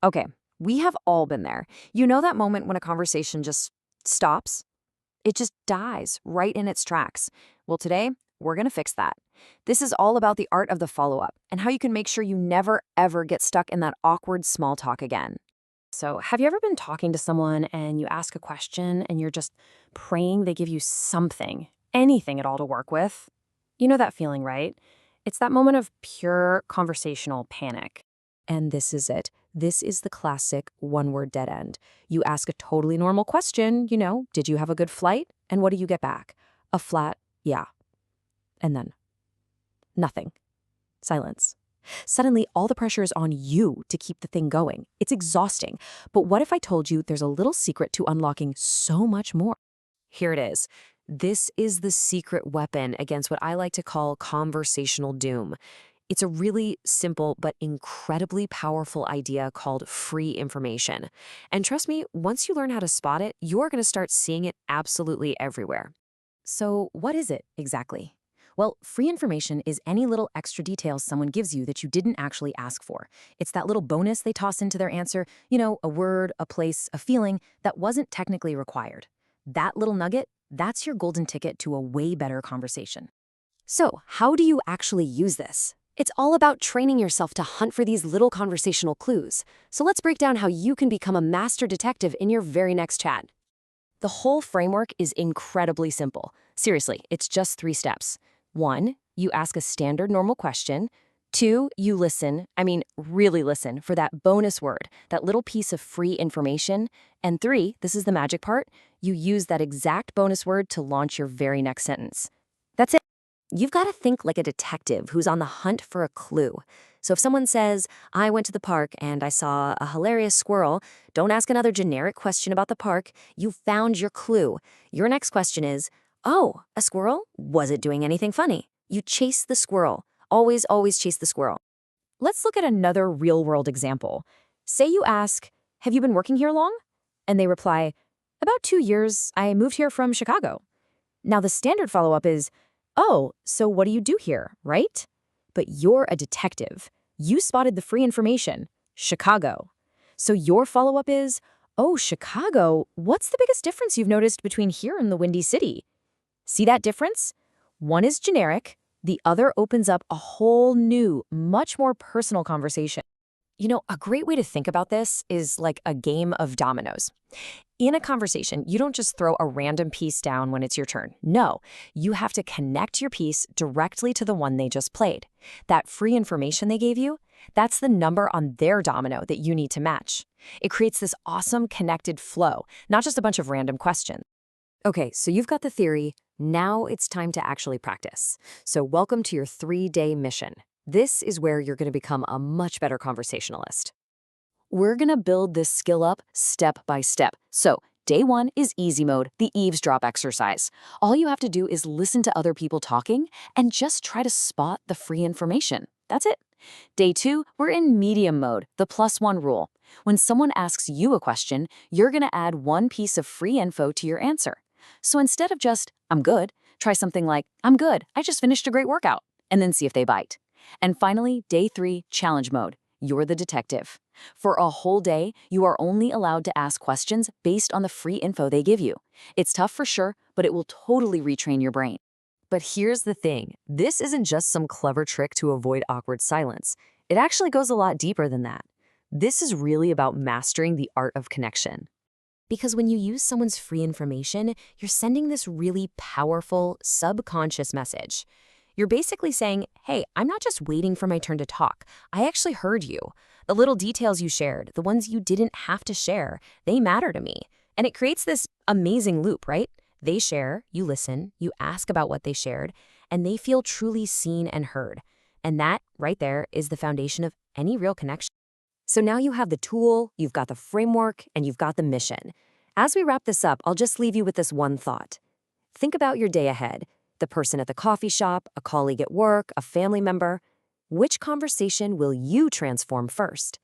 Okay, we have all been there. You know that moment when a conversation just stops? It just dies right in its tracks. Well, today, we're going to fix that. This is all about the art of the follow up and how you can make sure you never, ever get stuck in that awkward small talk again. So, have you ever been talking to someone and you ask a question and you're just praying they give you something, anything at all to work with? You know that feeling, right? It's that moment of pure conversational panic. And this is it. This is the classic one word dead end. You ask a totally normal question, did you have a good flight? And what do you get back? A flat, yeah. And then nothing. Silence. Suddenly, all the pressure is on you to keep the thing going. It's exhausting. But what if I told you there's a little secret to unlocking so much more? Here it is. This is the secret weapon against what I like to call conversational doom. It's a really simple but incredibly powerful idea called free information. And trust me, once you learn how to spot it, you're going to start seeing it absolutely everywhere. So, what is it exactly? Well, free information is any little extra details someone gives you that you didn't actually ask for. It's that little bonus they toss into their answer, a word, a place, a feeling that wasn't technically required. That little nugget, that's your golden ticket to a way better conversation. So, how do you actually use this? It's all about training yourself to hunt for these little conversational clues. So let's break down how you can become a master detective in your very next chat. The whole framework is incredibly simple. Seriously, it's just 3 steps. 1, you ask a standard normal question. 2, you listen, really listen, for that bonus word, that little piece of free information. And 3, this is the magic part, you use that exact bonus word to launch your very next sentence. That's it. You've got to think like a detective who's on the hunt for a clue. So if someone says, I went to the park and I saw a hilarious squirrel, don't ask another generic question about the park. You found your clue. Your next question is, oh, a squirrel? Was it doing anything funny? You chase the squirrel. Always, always chase the squirrel. Let's look at another real-world example. Say you ask, have you been working here long? And they reply, about 2 years. I moved here from Chicago. Now the standard follow-up is, oh, so what do you do here, right? But you're a detective. You spotted the free information, Chicago. So your follow-up is, oh, Chicago, what's the biggest difference you've noticed between here and the Windy City? See that difference? One is generic, the other opens up a whole new, much more personal conversation. A great way to think about this is like a game of dominoes. In a conversation, you don't just throw a random piece down when it's your turn. No, you have to connect your piece directly to the one they just played. That free information they gave you, that's the number on their domino that you need to match. It creates this awesome connected flow, not just a bunch of random questions. Okay, so you've got the theory. Now it's time to actually practice. So welcome to your 3-day mission. This is where you're going to become a much better conversationalist. We're going to build this skill up step by step. So, day 1 is easy mode, the eavesdrop exercise. All you have to do is listen to other people talking and just try to spot the free information. That's it. Day 2, we're in medium mode, the +1 rule. When someone asks you a question, you're going to add one piece of free info to your answer. So instead of just, I'm good, try something like, I'm good, I just finished a great workout, and then see if they bite. And finally, day 3, challenge mode. You're the detective. For a whole day, you are only allowed to ask questions based on the free info they give you. It's tough for sure, but it will totally retrain your brain. But here's the thing. This isn't just some clever trick to avoid awkward silence. It actually goes a lot deeper than that. This is really about mastering the art of connection. Because when you use someone's free information, you're sending this really powerful, subconscious message. You're basically saying, hey, I'm not just waiting for my turn to talk. I actually heard you. The little details you shared, the ones you didn't have to share, they matter to me. And it creates this amazing loop, right? They share, you listen, you ask about what they shared, and they feel truly seen and heard. And that, right there, is the foundation of any real connection. So now you have the tool, you've got the framework, and you've got the mission. As we wrap this up, I'll just leave you with this one thought. Think about your day ahead. The person at the coffee shop, a colleague at work, a family member. Which conversation will you transform first?